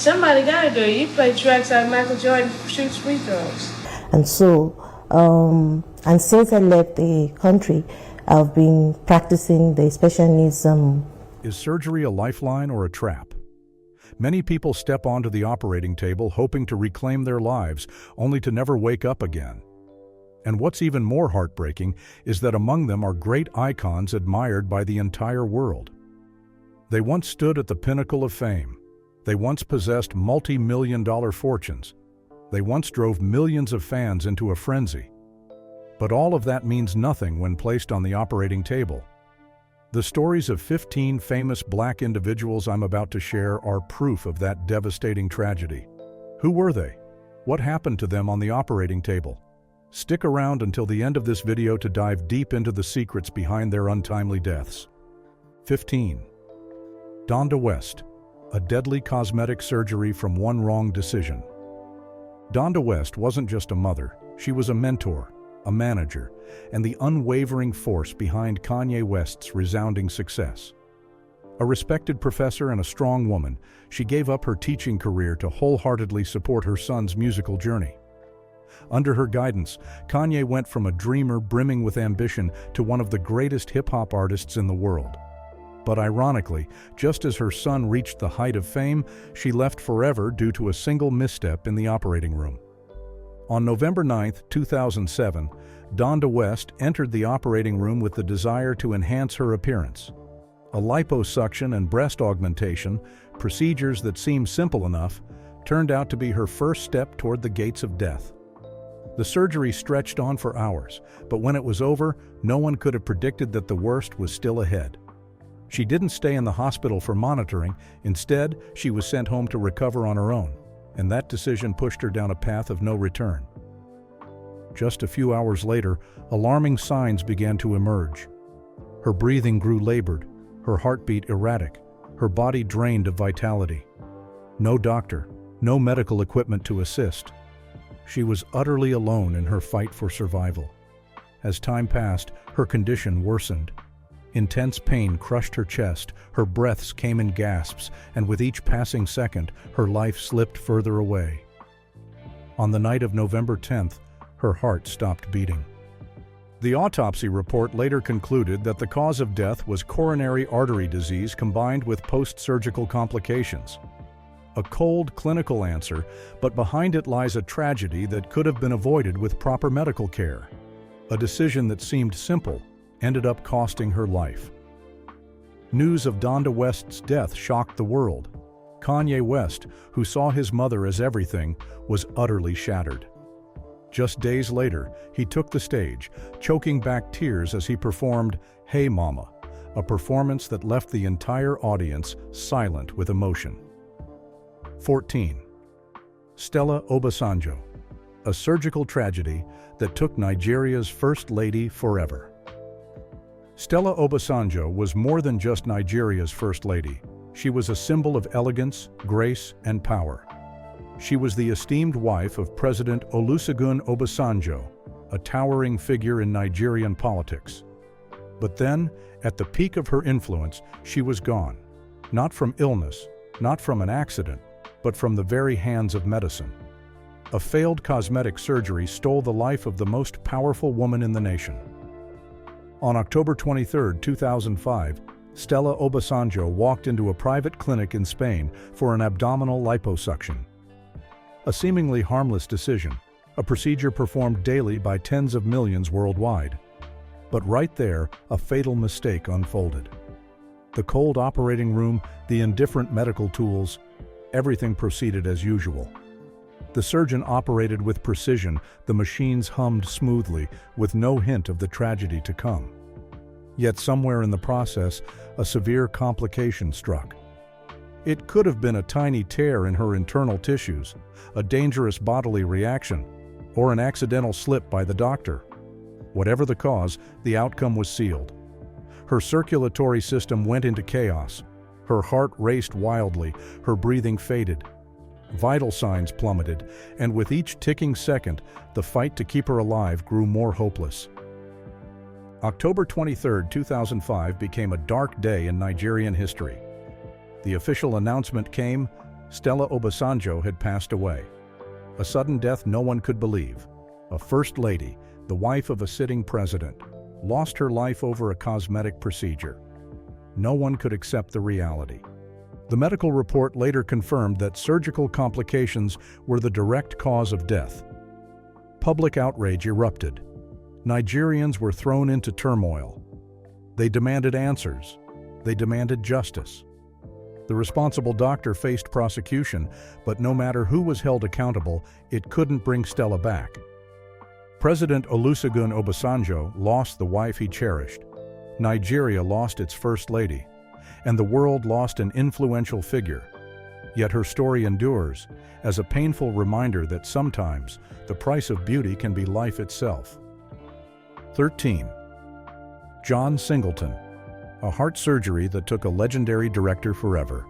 Somebody got to do it. You play tracks like Michael Jordan shoots free throws. And so, and since I left the country, I've been practicing the special needs. Is surgery a lifeline or a trap? Many people step onto the operating table hoping to reclaim their lives, only to never wake up again. And what's even more heartbreaking is that among them are great icons admired by the entire world. They once stood at the pinnacle of fame. They once possessed multi-million-dollar fortunes. They once drove millions of fans into a frenzy. But all of that means nothing when placed on the operating table. The stories of 15 famous black individuals I'm about to share are proof of that devastating tragedy. Who were they? What happened to them on the operating table? Stick around until the end of this video to dive deep into the secrets behind their untimely deaths. 15. Donda West, a deadly cosmetic surgery from one wrong decision. Donda West wasn't just a mother, she was a mentor, a manager, and the unwavering force behind Kanye West's resounding success. A respected professor and a strong woman, she gave up her teaching career to wholeheartedly support her son's musical journey. Under her guidance, Kanye went from a dreamer brimming with ambition to one of the greatest hip-hop artists in the world. But ironically, just as her son reached the height of fame, she left forever due to a single misstep in the operating room. On November 9, 2007, Donda West entered the operating room with the desire to enhance her appearance. A liposuction and breast augmentation, procedures that seemed simple enough, turned out to be her first step toward the gates of death. The surgery stretched on for hours, but when it was over, no one could have predicted that the worst was still ahead. She didn't stay in the hospital for monitoring. Instead, she was sent home to recover on her own, and that decision pushed her down a path of no return. Just a few hours later, alarming signs began to emerge. Her breathing grew labored, her heartbeat erratic, her body drained of vitality. No doctor, no medical equipment to assist. She was utterly alone in her fight for survival. As time passed, her condition worsened. Intense pain crushed her chest, her breaths came in gasps, and with each passing second, her life slipped further away. On the night of November 10th, her heart stopped beating. The autopsy report later concluded that the cause of death was coronary artery disease combined with post-surgical complications. A cold clinical answer, but behind it lies a tragedy that could have been avoided with proper medical care. A decision that seemed simple ended up costing her life. News of Donda West's death shocked the world. Kanye West, who saw his mother as everything, was utterly shattered. Just days later, he took the stage, choking back tears as he performed "Hey Mama," a performance that left the entire audience silent with emotion. 14. Stella Obasanjo, a surgical tragedy that took Nigeria's First Lady forever. Stella Obasanjo was more than just Nigeria's First Lady. She was a symbol of elegance, grace, and power. She was the esteemed wife of President Olusegun Obasanjo, a towering figure in Nigerian politics. But then, at the peak of her influence, she was gone. Not from illness, not from an accident, but from the very hands of medicine. A failed cosmetic surgery stole the life of the most powerful woman in the nation. On October 23, 2005, Stella Obasanjo walked into a private clinic in Spain for an abdominal liposuction. A seemingly harmless decision, a procedure performed daily by tens of millions worldwide. But right there, a fatal mistake unfolded. The cold operating room, the indifferent medical tools, everything proceeded as usual. The surgeon operated with precision, the machines hummed smoothly, with no hint of the tragedy to come. Yet somewhere in the process, a severe complication struck. It could have been a tiny tear in her internal tissues, a dangerous bodily reaction, or an accidental slip by the doctor. Whatever the cause, the outcome was sealed. Her circulatory system went into chaos. Her heart raced wildly, her breathing faded. Vital signs plummeted, and with each ticking second, the fight to keep her alive grew more hopeless. October 23, 2005 became a dark day in Nigerian history. The official announcement came: Stella Obasanjo had passed away. A sudden death no one could believe. A first lady, the wife of a sitting president, lost her life over a cosmetic procedure. No one could accept the reality. The medical report later confirmed that surgical complications were the direct cause of death. Public outrage erupted. Nigerians were thrown into turmoil. They demanded answers. They demanded justice. The responsible doctor faced prosecution, but no matter who was held accountable, it couldn't bring Stella back. President Olusegun Obasanjo lost the wife he cherished. Nigeria lost its first lady, and the world lost an influential figure. Yet her story endures as a painful reminder that sometimes the price of beauty can be life itself. 13. John Singleton, a heart surgery that took a legendary director forever.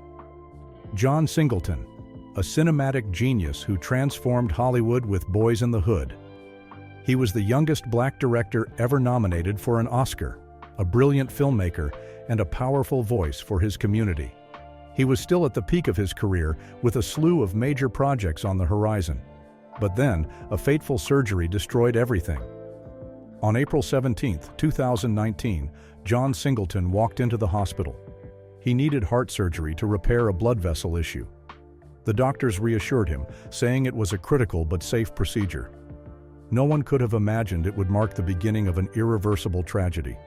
John Singleton, a cinematic genius who transformed Hollywood with Boys in the Hood. He was the youngest black director ever nominated for an Oscar, a brilliant filmmaker, and a powerful voice for his community. He was still at the peak of his career with a slew of major projects on the horizon. But then, a fateful surgery destroyed everything. On April 17, 2019, John Singleton walked into the hospital. He needed heart surgery to repair a blood vessel issue. The doctors reassured him, saying it was a critical but safe procedure. No one could have imagined it would mark the beginning of an irreversible tragedy.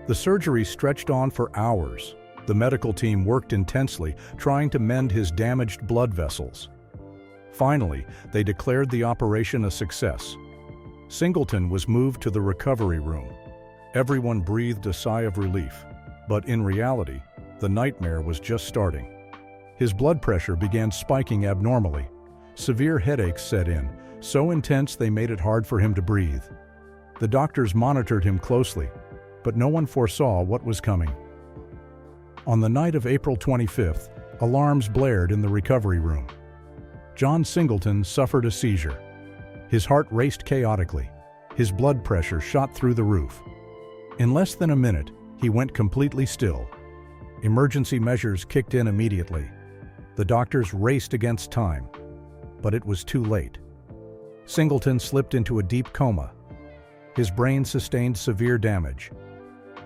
The surgery stretched on for hours. The medical team worked intensely, trying to mend his damaged blood vessels. Finally, they declared the operation a success. Singleton was moved to the recovery room. Everyone breathed a sigh of relief, but in reality, the nightmare was just starting. His blood pressure began spiking abnormally. Severe headaches set in, so intense they made it hard for him to breathe. The doctors monitored him closely, but no one foresaw what was coming. On the night of April 25th, alarms blared in the recovery room. John Singleton suffered a seizure. His heart raced chaotically. His blood pressure shot through the roof. In less than a minute, he went completely still. Emergency measures kicked in immediately. The doctors raced against time, but it was too late. Singleton slipped into a deep coma. His brain sustained severe damage.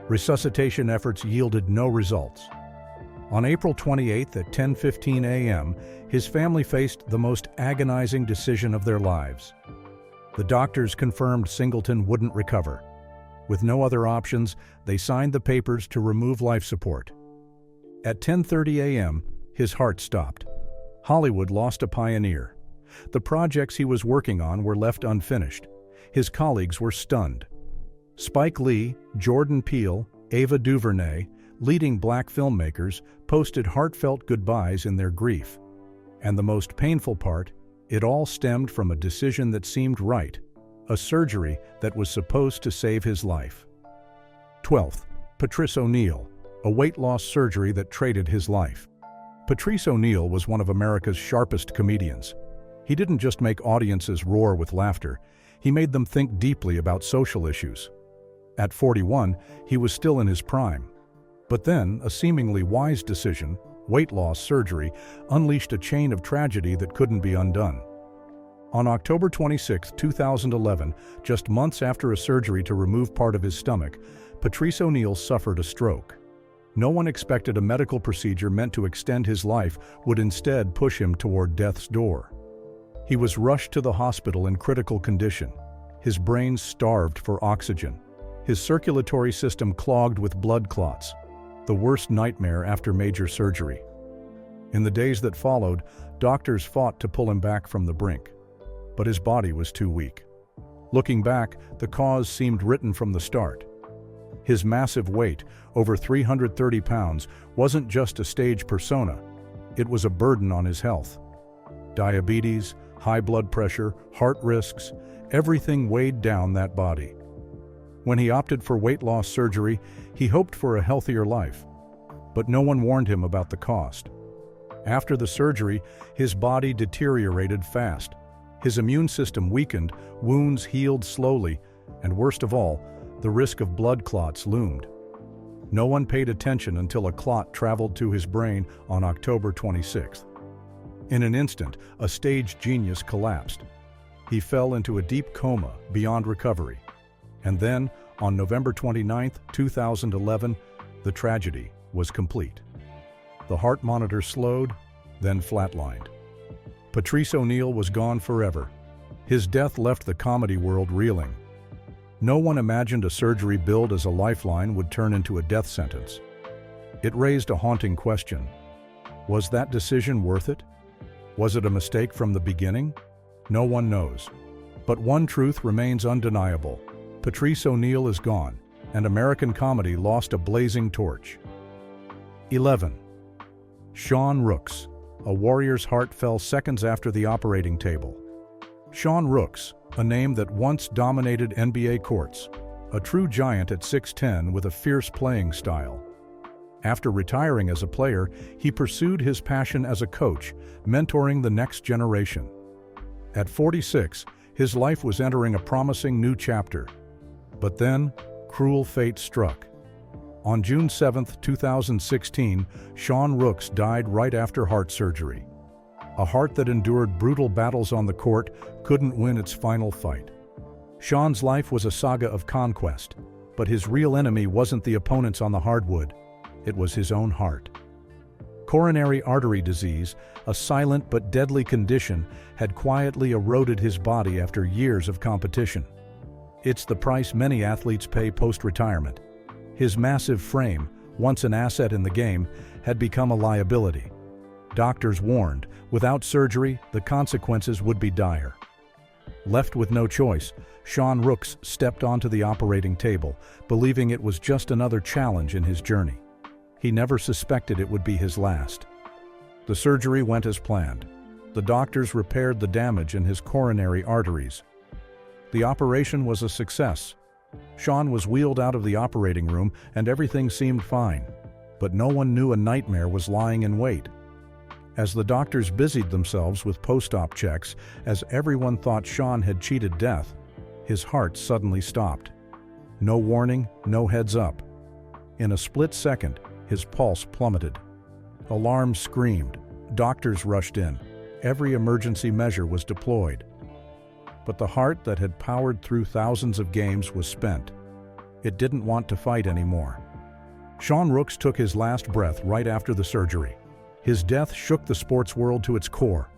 Resuscitation efforts yielded no results. On April 28th at 10:15 a.m., his family faced the most agonizing decision of their lives. The doctors confirmed Singleton wouldn't recover. With no other options, they signed the papers to remove life support. At 10:30 a.m., his heart stopped. Hollywood lost a pioneer. The projects he was working on were left unfinished. His colleagues were stunned. Spike Lee, Jordan Peele, Ava DuVernay, leading black filmmakers, posted heartfelt goodbyes in their grief. And the most painful part, it all stemmed from a decision that seemed right, a surgery that was supposed to save his life. 12th, Patrice O'Neal, a weight loss surgery that traded his life. Patrice O'Neal was one of America's sharpest comedians. He didn't just make audiences roar with laughter, he made them think deeply about social issues. At 41, he was still in his prime. But then, a seemingly wise decision, weight loss surgery, unleashed a chain of tragedy that couldn't be undone. On October 26, 2011, just months after a surgery to remove part of his stomach, Patrice O'Neal suffered a stroke. No one expected a medical procedure meant to extend his life would instead push him toward death's door. He was rushed to the hospital in critical condition. His brain starved for oxygen. His circulatory system clogged with blood clots, the worst nightmare after major surgery. In the days that followed, doctors fought to pull him back from the brink, but his body was too weak. Looking back, the cause seemed written from the start. His massive weight, over 330 pounds, wasn't just a stage persona. It was a burden on his health. Diabetes, high blood pressure, heart risks, everything weighed down that body. When he opted for weight loss surgery, he hoped for a healthier life. But no one warned him about the cost. After the surgery, his body deteriorated fast. His immune system weakened, wounds healed slowly, and worst of all, the risk of blood clots loomed. No one paid attention until a clot traveled to his brain on October 26th. In an instant, a stage genius collapsed. He fell into a deep coma beyond recovery. And then, on November 29, 2011, the tragedy was complete. The heart monitor slowed, then flatlined. Patrice O'Neal was gone forever. His death left the comedy world reeling. No one imagined a surgery billed as a lifeline would turn into a death sentence. It raised a haunting question. Was that decision worth it? Was it a mistake from the beginning? No one knows. But one truth remains undeniable. Patrice O'Neal is gone, and American comedy lost a blazing torch. 11. Shawn Rooks. A warrior's heart fell seconds after the operating table. Shawn Rooks, a name that once dominated NBA courts, a true giant at 6'10" with a fierce playing style. After retiring as a player, he pursued his passion as a coach, mentoring the next generation. At 46, his life was entering a promising new chapter. But then, cruel fate struck. On June 7, 2016, Shawn Rooks died right after heart surgery. A heart that endured brutal battles on the court couldn't win its final fight. Shawn's life was a saga of conquest, but his real enemy wasn't the opponents on the hardwood. It was his own heart. Coronary artery disease, a silent but deadly condition, had quietly eroded his body after years of competition. It's the price many athletes pay post-retirement. His massive frame, once an asset in the game, had become a liability. Doctors warned, without surgery, the consequences would be dire. Left with no choice, Shawn Rooks stepped onto the operating table, believing it was just another challenge in his journey. He never suspected it would be his last. The surgery went as planned. The doctors repaired the damage in his coronary arteries. The operation was a success. Shawn was wheeled out of the operating room and everything seemed fine. But no one knew a nightmare was lying in wait. As the doctors busied themselves with post-op checks, as everyone thought Shawn had cheated death, his heart suddenly stopped. No warning, no heads up. In a split second, his pulse plummeted. Alarms screamed. Doctors rushed in. Every emergency measure was deployed. But the heart that had powered through thousands of games was spent. It didn't want to fight anymore. Shawn Rooks took his last breath right after the surgery. His death shook the sports world to its core.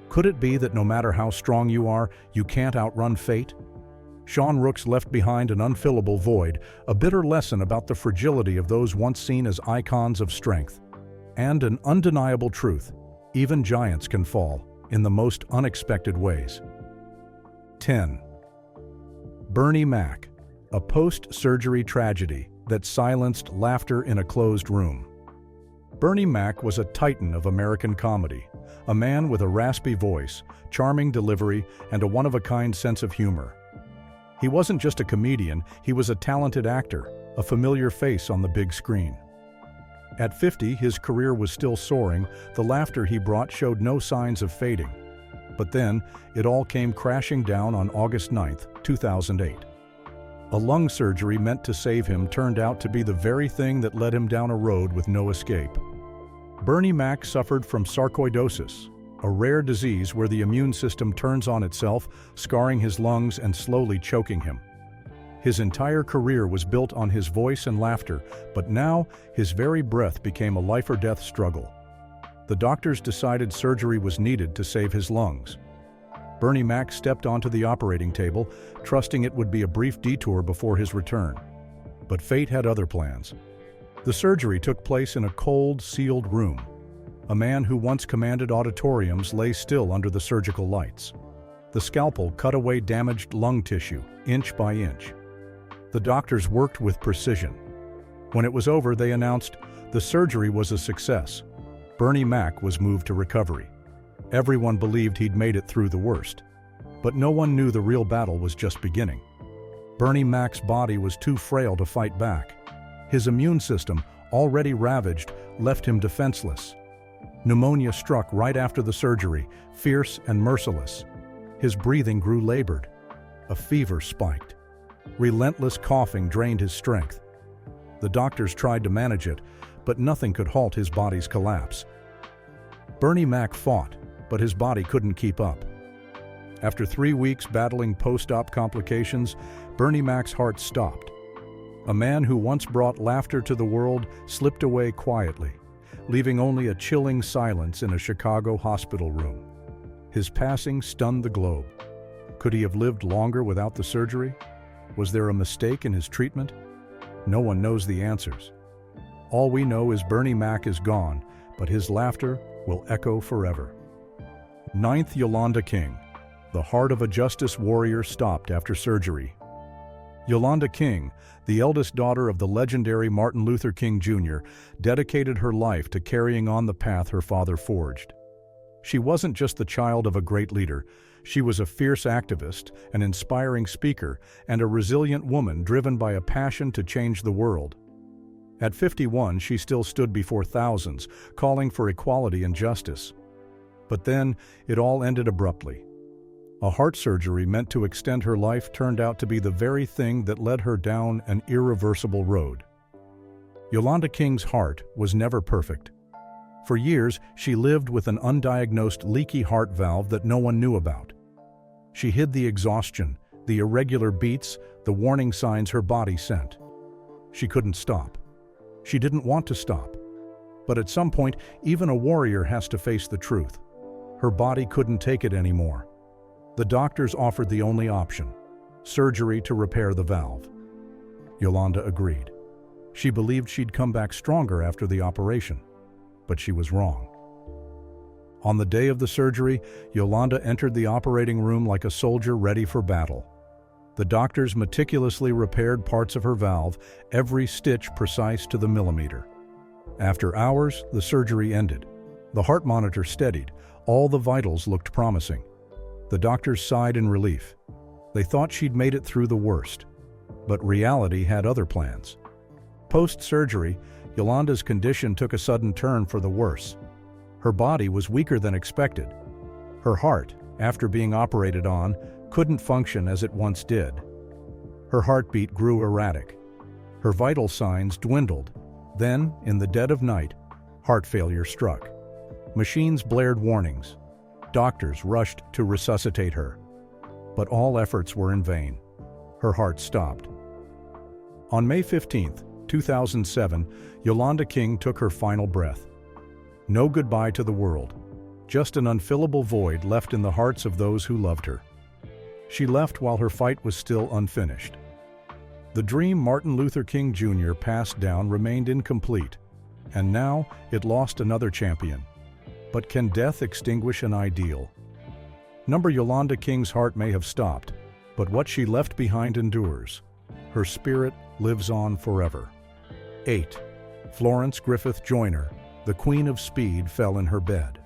Could it be that no matter how strong you are, you can't outrun fate? Shawn Rooks left behind an unfillable void, a bitter lesson about the fragility of those once seen as icons of strength. And an undeniable truth: even giants can fall, in the most unexpected ways. 10. Bernie Mac, a post-surgery tragedy that silenced laughter in a closed room. Bernie Mac was a titan of American comedy, a man with a raspy voice, charming delivery, and a one-of-a-kind sense of humor. He wasn't just a comedian, he was a talented actor, a familiar face on the big screen. At 50, his career was still soaring, the laughter he brought showed no signs of fading. But then, it all came crashing down on August 9, 2008. A lung surgery meant to save him turned out to be the very thing that led him down a road with no escape. Bernie Mac suffered from sarcoidosis, a rare disease where the immune system turns on itself, scarring his lungs and slowly choking him. His entire career was built on his voice and laughter, but now his very breath became a life-or-death struggle. The doctors decided surgery was needed to save his lungs. Bernie Mac stepped onto the operating table, trusting it would be a brief detour before his return. But fate had other plans. The surgery took place in a cold, sealed room. A man who once commanded auditoriums lay still under the surgical lights. The scalpel cut away damaged lung tissue, inch by inch. The doctors worked with precision. When it was over, they announced the surgery was a success. Bernie Mac was moved to recovery. Everyone believed he'd made it through the worst. But no one knew the real battle was just beginning. Bernie Mac's body was too frail to fight back. His immune system, already ravaged, left him defenseless. Pneumonia struck right after the surgery, fierce and merciless. His breathing grew labored. A fever spiked. Relentless coughing drained his strength. The doctors tried to manage it, but nothing could halt his body's collapse. Bernie Mac fought. but his body couldn't keep up. After 3 weeks battling post-op complications, Bernie Mac's heart stopped. A man who once brought laughter to the world slipped away quietly, leaving only a chilling silence in a Chicago hospital room. His passing stunned the globe. Could he have lived longer without the surgery? Was there a mistake in his treatment? No one knows the answers. All we know is Bernie Mac is gone, but his laughter will echo forever. 9th, Yolanda King. The heart of a justice warrior stopped after surgery. Yolanda King, the eldest daughter of the legendary Martin Luther King Jr., dedicated her life to carrying on the path her father forged. She wasn't just the child of a great leader. She was a fierce activist, an inspiring speaker, and a resilient woman driven by a passion to change the world. At 51, she still stood before thousands, calling for equality and justice. But then, it all ended abruptly. A heart surgery meant to extend her life turned out to be the very thing that led her down an irreversible road. Yolanda King's heart was never perfect. For years, she lived with an undiagnosed leaky heart valve that no one knew about. She hid the exhaustion, the irregular beats, the warning signs her body sent. She couldn't stop. She didn't want to stop. But at some point, even a warrior has to face the truth. Her body couldn't take it anymore. The doctors offered the only option: surgery to repair the valve. Yolanda agreed. She believed she'd come back stronger after the operation, but she was wrong. On the day of the surgery, Yolanda entered the operating room like a soldier ready for battle. The doctors meticulously repaired parts of her valve, every stitch precise to the millimeter. After hours, the surgery ended. The heart monitor steadied. All the vitals looked promising. The doctors sighed in relief. They thought she'd made it through the worst. But reality had other plans. Post-surgery, Yolanda's condition took a sudden turn for the worse. Her body was weaker than expected. Her heart, after being operated on, couldn't function as it once did. Her heartbeat grew erratic. Her vital signs dwindled. Then, in the dead of night, heart failure struck. Machines blared warnings. Doctors rushed to resuscitate her. But all efforts were in vain. Her heart stopped. On May 15, 2007, Yolanda King took her final breath. No goodbye to the world, just an unfillable void left in the hearts of those who loved her. She left while her fight was still unfinished. The dream Martin Luther King Jr. passed down remained incomplete, and now it lost another champion. But can death extinguish an ideal? Yolanda King's heart may have stopped, but what she left behind endures. Her spirit lives on forever. 8. Florence Griffith Joyner, the Queen of Speed, fell in her bed.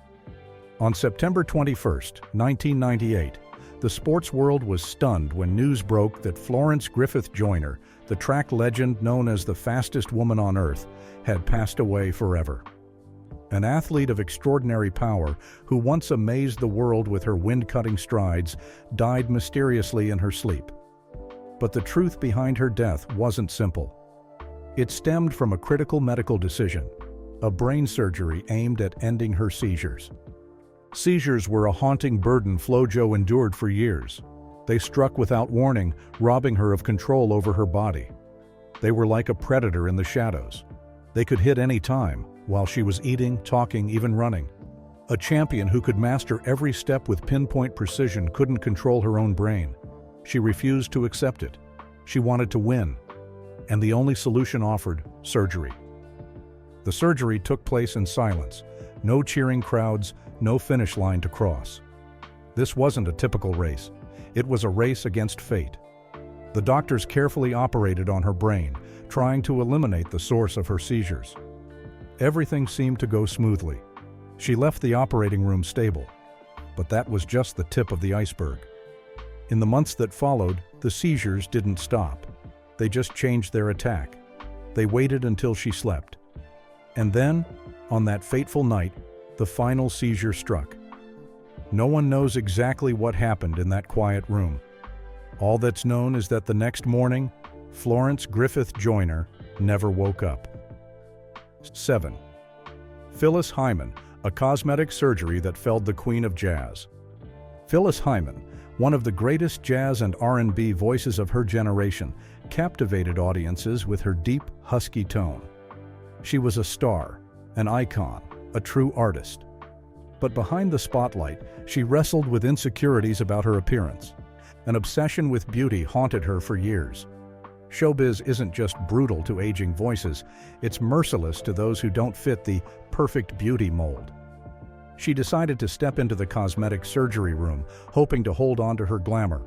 On September 21, 1998, the sports world was stunned when news broke that Florence Griffith Joyner, the track legend known as the fastest woman on Earth, had passed away forever. An athlete of extraordinary power who once amazed the world with her wind-cutting strides died mysteriously in her sleep. But the truth behind her death wasn't simple. It stemmed from a critical medical decision, a brain surgery aimed at ending her seizures. Seizures were a haunting burden FloJo endured for years. They struck without warning, robbing her of control over her body. They were like a predator in the shadows. They could hit any time, while she was eating, talking, even running. A champion who could master every step with pinpoint precision couldn't control her own brain. She refused to accept it. She wanted to win. And the only solution offered: surgery. The surgery took place in silence. No cheering crowds, no finish line to cross. This wasn't a typical race. It was a race against fate. The doctors carefully operated on her brain, trying to eliminate the source of her seizures. Everything seemed to go smoothly. She left the operating room stable. But that was just the tip of the iceberg. In the months that followed, the seizures didn't stop. They just changed their attack. They waited until she slept. And then, on that fateful night, the final seizure struck. No one knows exactly what happened in that quiet room. All that's known is that the next morning, Florence Griffith Joyner never woke up. 7. Phyllis Hyman, a cosmetic surgery that felled the queen of jazz. Phyllis Hyman, one of the greatest jazz and R&B voices of her generation, captivated audiences with her deep, husky tone. She was a star, an icon, a true artist. But behind the spotlight, she wrestled with insecurities about her appearance. An obsession with beauty haunted her for years. Showbiz isn't just brutal to aging voices, it's merciless to those who don't fit the perfect beauty mold. She decided to step into the cosmetic surgery room, hoping to hold on to her glamour.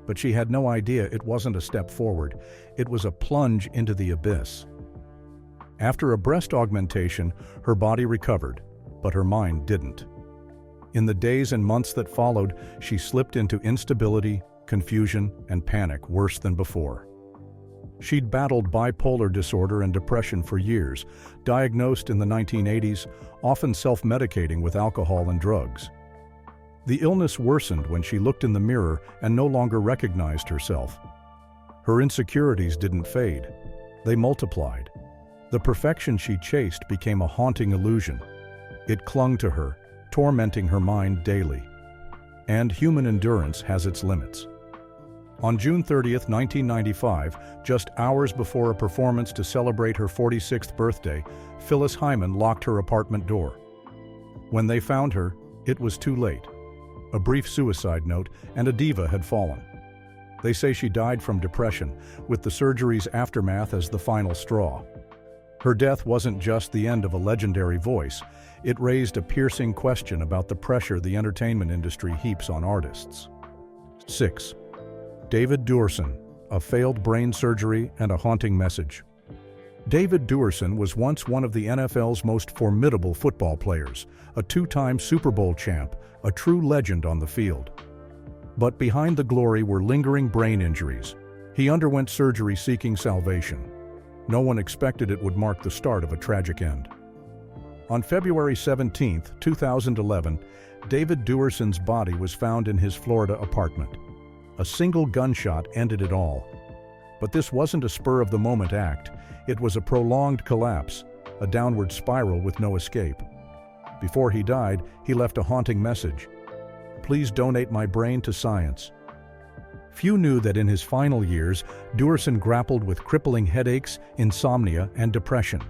But she had no idea it wasn't a step forward, it was a plunge into the abyss. After a breast augmentation, her body recovered, but her mind didn't. In the days and months that followed, she slipped into instability, confusion, and panic worse than before. She'd battled bipolar disorder and depression for years, diagnosed in the 1980s, often self-medicating with alcohol and drugs. The illness worsened when she looked in the mirror and no longer recognized herself. Her insecurities didn't fade. They multiplied. The perfection she chased became a haunting illusion. It clung to her, tormenting her mind daily. And human endurance has its limits. On June 30, 1995, just hours before a performance to celebrate her 46th birthday, Phyllis Hyman locked her apartment door. When they found her, it was too late. A brief suicide note, and a diva had fallen. They say she died from depression, with the surgery's aftermath as the final straw. Her death wasn't just the end of a legendary voice, it raised a piercing question about the pressure the entertainment industry heaps on artists. 6. David Derson, a failed brain surgery and a haunting message. David Derson was once one of the NFL's most formidable football players, a two-time Super Bowl champ, a true legend on the field. But behind the glory were lingering brain injuries. He underwent surgery seeking salvation. No one expected it would mark the start of a tragic end. On February 17, 2011, David Derson's body was found in his Florida apartment. A single gunshot ended it all. But this wasn't a spur-of-the-moment act. It was a prolonged collapse, a downward spiral with no escape. Before he died, he left a haunting message. "Please donate my brain to science." Few knew that in his final years, Derson grappled with crippling headaches, insomnia, and depression.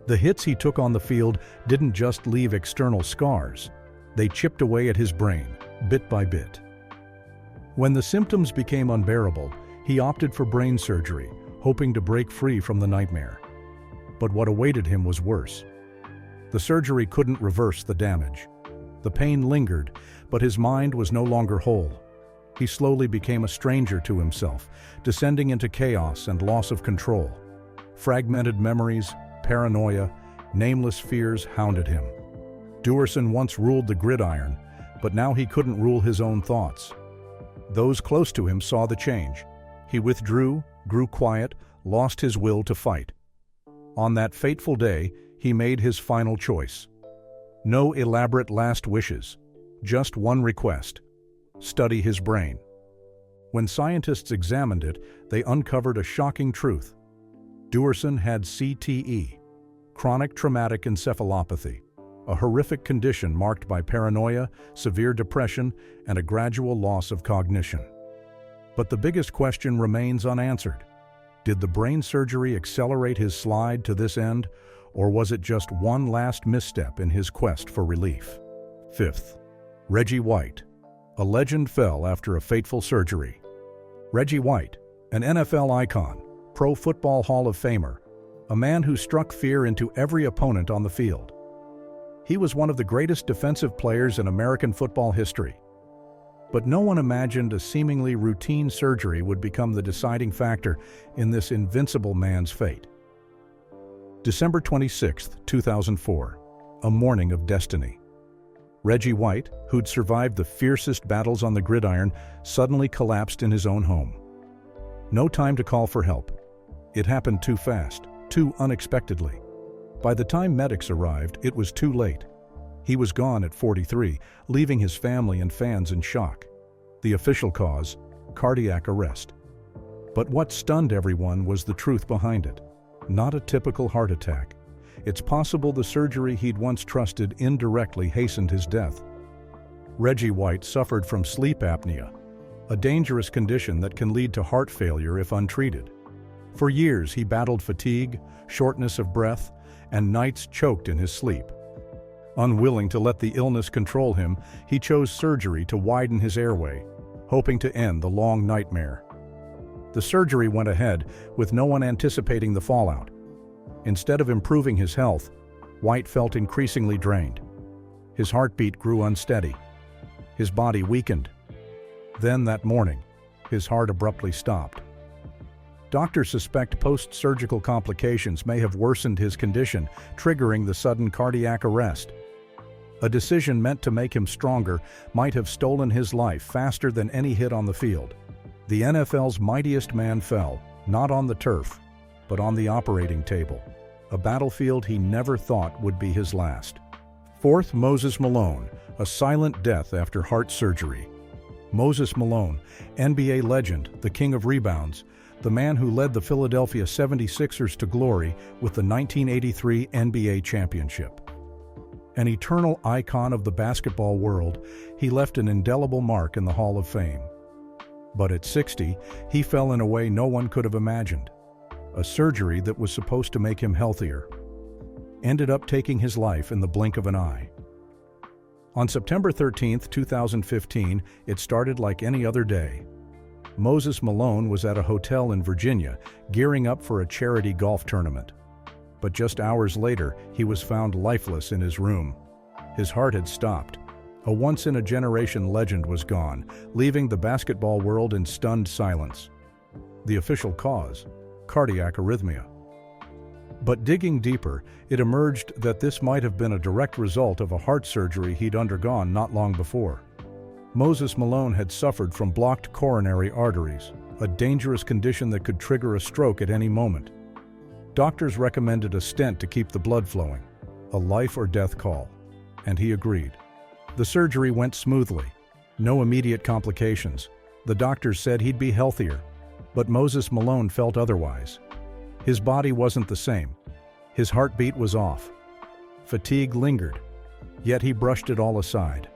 The hits he took on the field didn't just leave external scars. They chipped away at his brain, bit by bit. When the symptoms became unbearable, he opted for brain surgery, hoping to break free from the nightmare. But what awaited him was worse. The surgery couldn't reverse the damage. The pain lingered, but his mind was no longer whole. He slowly became a stranger to himself, descending into chaos and loss of control. Fragmented memories, paranoia, nameless fears hounded him. Derson once ruled the gridiron, but now he couldn't rule his own thoughts. Those close to him saw the change. He withdrew, grew quiet, lost his will to fight. On that fateful day, he made his final choice. No elaborate last wishes, just one request: study his brain. When scientists examined it, they uncovered a shocking truth. Derson had CTE, chronic traumatic encephalopathy, a horrific condition marked by paranoia, severe depression, and a gradual loss of cognition. But the biggest question remains unanswered. Did the brain surgery accelerate his slide to this end, or was it just one last misstep in his quest for relief? 5th. Reggie White. A legend fell after a fateful surgery. Reggie White, an NFL icon, Pro Football Hall of Famer, a man who struck fear into every opponent on the field. He was one of the greatest defensive players in American football history. But no one imagined a seemingly routine surgery would become the deciding factor in this invincible man's fate. December 26, 2004, a morning of destiny. Reggie White, who'd survived the fiercest battles on the gridiron, suddenly collapsed in his own home. No time to call for help. It happened too fast, too unexpectedly. By the time medics arrived, it was too late. He was gone at 43, leaving his family and fans in shock. The official cause: cardiac arrest. But what stunned everyone was the truth behind it. Not a typical heart attack. it's possible the surgery he'd once trusted indirectly hastened his death. Reggie White suffered from sleep apnea, a dangerous condition that can lead to heart failure if untreated. For years, he battled fatigue, shortness of breath, and nights choked in his sleep. Unwilling to let the illness control him, he chose surgery to widen his airway, hoping to end the long nightmare. The surgery went ahead, with no one anticipating the fallout. Instead of improving his health, White felt increasingly drained. His heartbeat grew unsteady. His body weakened. Then that morning, his heart abruptly stopped. Doctors suspect post-surgical complications may have worsened his condition, triggering the sudden cardiac arrest. A decision meant to make him stronger might have stolen his life faster than any hit on the field. The NFL's mightiest man fell, not on the turf, but on the operating table, a battlefield he never thought would be his last. Fourth, Moses Malone, a silent death after heart surgery. Moses Malone, NBA legend, the king of rebounds, the man who led the Philadelphia 76ers to glory with the 1983 NBA championship. An eternal icon of the basketball world, he left an indelible mark in the Hall of Fame. But at 60, he fell in a way no one could have imagined. A surgery that was supposed to make him healthier ended up taking his life in the blink of an eye. On September 13, 2015, it started like any other day. Moses Malone was at a hotel in Virginia, gearing up for a charity golf tournament. But just hours later, he was found lifeless in his room. His heart had stopped. A once-in-a-generation legend was gone, leaving the basketball world in stunned silence. The official cause: cardiac arrhythmia. But digging deeper, it emerged that this might have been a direct result of a heart surgery he'd undergone not long before. Moses Malone had suffered from blocked coronary arteries, a dangerous condition that could trigger a stroke at any moment. Doctors recommended a stent to keep the blood flowing, a life or death call, and he agreed. The surgery went smoothly. No immediate complications. The doctors said he'd be healthier, but Moses Malone felt otherwise. His body wasn't the same. His heartbeat was off. Fatigue lingered, yet he brushed it all aside.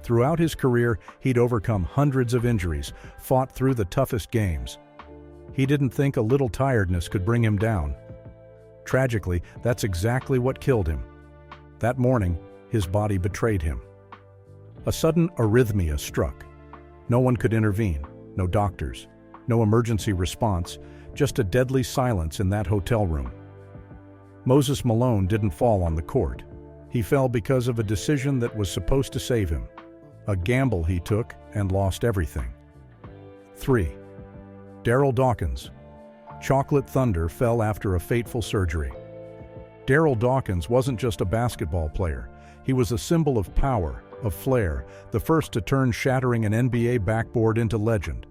Throughout his career, he'd overcome hundreds of injuries, fought through the toughest games. He didn't think a little tiredness could bring him down. Tragically, that's exactly what killed him. That morning, his body betrayed him. A sudden arrhythmia struck. No one could intervene, no doctors, no emergency response, just a deadly silence in that hotel room. Moses Malone didn't fall on the court. He fell because of a decision that was supposed to save him. A gamble he took and lost everything. 3. Daryl Dawkins. Chocolate Thunder fell after a fateful surgery. Daryl Dawkins wasn't just a basketball player. He was a symbol of power, of flair, the first to turn shattering an NBA backboard into legend.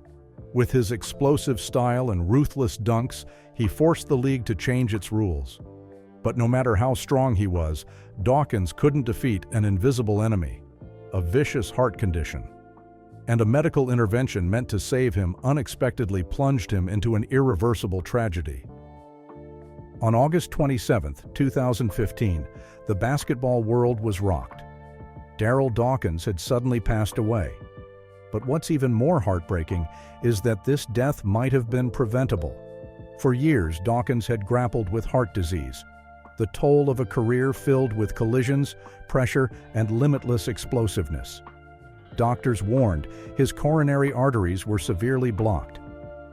With his explosive style and ruthless dunks, he forced the league to change its rules. But no matter how strong he was, Dawkins couldn't defeat an invisible enemy, a vicious heart condition. And a medical intervention meant to save him unexpectedly plunged him into an irreversible tragedy. On August 27, 2015, the basketball world was rocked. Daryl Dawkins had suddenly passed away. But what's even more heartbreaking is that this death might have been preventable. For years, Dawkins had grappled with heart disease, the toll of a career filled with collisions, pressure, and limitless explosiveness. Doctors warned his coronary arteries were severely blocked.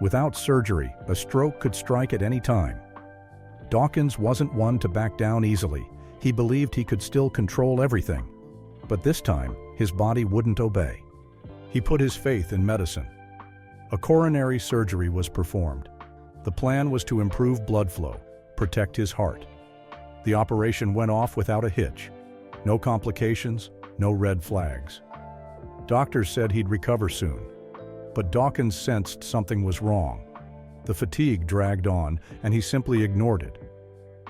Without surgery, a stroke could strike at any time. Dawkins wasn't one to back down easily. He believed he could still control everything. But this time, his body wouldn't obey. He put his faith in medicine. A coronary surgery was performed. The plan was to improve blood flow, protect his heart. The operation went off without a hitch. No complications, no red flags. Doctors said he'd recover soon. But Dawkins sensed something was wrong. The fatigue dragged on, and he simply ignored it.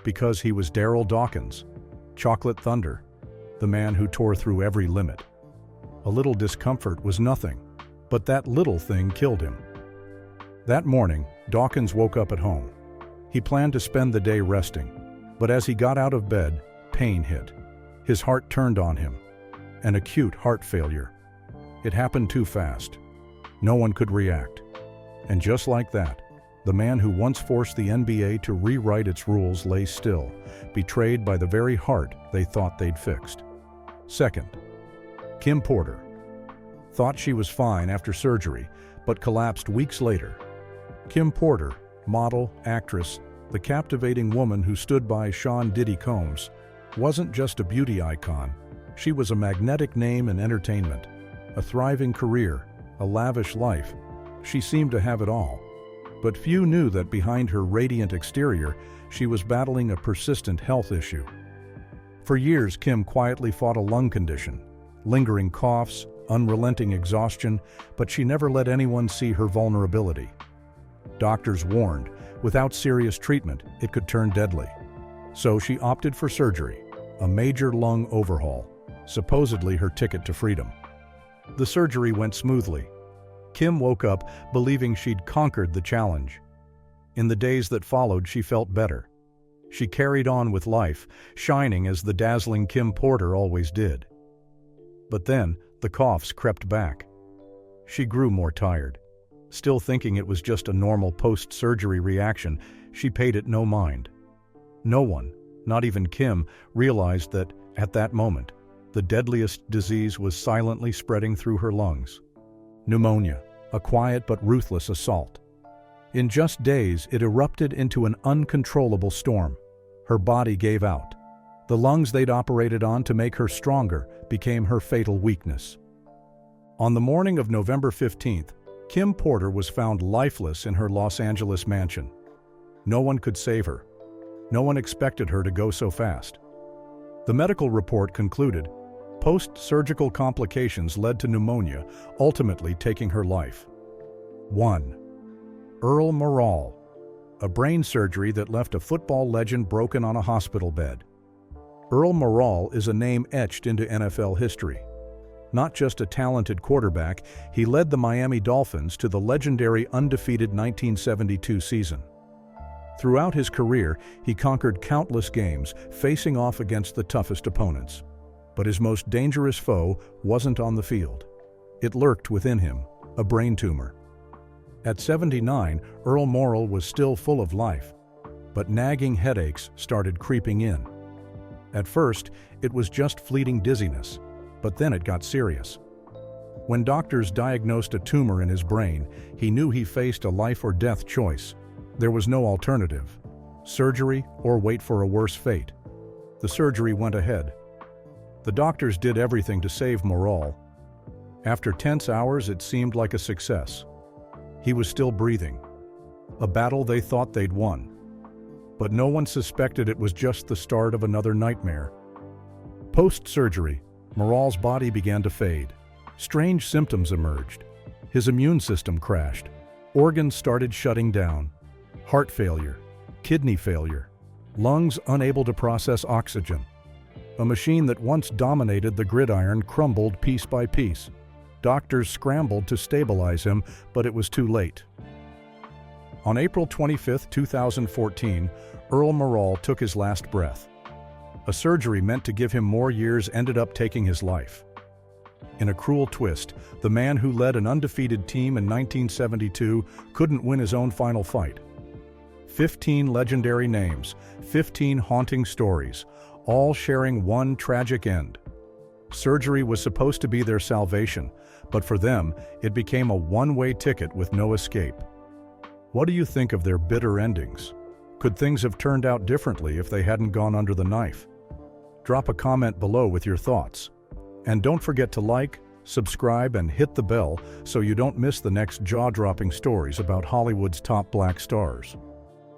Because he was Daryl Dawkins, Chocolate Thunder, the man who tore through every limit. A little discomfort was nothing, but that little thing killed him. That morning, Dawkins woke up at home. He planned to spend the day resting. But as he got out of bed, pain hit. His heart turned on him. An acute heart failure. It happened too fast. No one could react. And just like that, the man who once forced the NBA to rewrite its rules lay still, betrayed by the very heart they thought they'd fixed. Second, Kim Porter. Thought she was fine after surgery, but collapsed weeks later. Kim Porter, model, actress, the captivating woman who stood by Sean Diddy Combs, wasn't just a beauty icon. She was a magnetic name in entertainment, a thriving career, a lavish life. She seemed to have it all. But few knew that behind her radiant exterior, she was battling a persistent health issue. For years, Kim quietly fought a lung condition, lingering coughs, unrelenting exhaustion, but she never let anyone see her vulnerability. Doctors warned, without serious treatment, it could turn deadly. So she opted for surgery, a major lung overhaul, supposedly her ticket to freedom. The surgery went smoothly. Kim woke up believing she'd conquered the challenge. In the days that followed, she felt better. She carried on with life, shining as the dazzling Kim Porter always did. But then, the coughs crept back. She grew more tired. Still thinking it was just a normal post-surgery reaction, she paid it no mind. No one, not even Kim, realized that, at that moment, the deadliest disease was silently spreading through her lungs. Pneumonia, a quiet but ruthless assault. In just days, it erupted into an uncontrollable storm. Her body gave out. The lungs they'd operated on to make her stronger became her fatal weakness. On the morning of November 15th, Kim Porter was found lifeless in her Los Angeles mansion. No one could save her. No one expected her to go so fast. The medical report concluded, post-surgical complications led to pneumonia, ultimately taking her life. 1. Earl Moral, a brain surgery that left a football legend broken on a hospital bed. Earl Moral is a name etched into NFL history. Not just a talented quarterback, he led the Miami Dolphins to the legendary undefeated 1972 season. Throughout his career, he conquered countless games, facing off against the toughest opponents. But his most dangerous foe wasn't on the field. It lurked within him, a brain tumor. At 79, Earl Moral was still full of life, but nagging headaches started creeping in. At first, it was just fleeting dizziness, but then it got serious. When doctors diagnosed a tumor in his brain, he knew he faced a life-or-death choice. There was no alternative: surgery or wait for a worse fate. The surgery went ahead. The doctors did everything to save Moral. After tense hours, it seemed like a success. He was still breathing. A battle they thought they'd won. But no one suspected it was just the start of another nightmare. Post-surgery, Moral's body began to fade. Strange symptoms emerged. His immune system crashed. Organs started shutting down. Heart failure, kidney failure, lungs unable to process oxygen. A machine that once dominated the gridiron crumbled piece by piece. Doctors scrambled to stabilize him, but it was too late. On April 25, 2014, Earl Moral took his last breath. A surgery meant to give him more years ended up taking his life. In a cruel twist, the man who led an undefeated team in 1972 couldn't win his own final fight. 15 legendary names, 15 haunting stories, all sharing one tragic end. Surgery was supposed to be their salvation, but for them, it became a one-way ticket with no escape. What do you think of their bitter endings? Could things have turned out differently if they hadn't gone under the knife? Drop a comment below with your thoughts. And don't forget to like, subscribe, and hit the bell so you don't miss the next jaw-dropping stories about Hollywood's top black stars.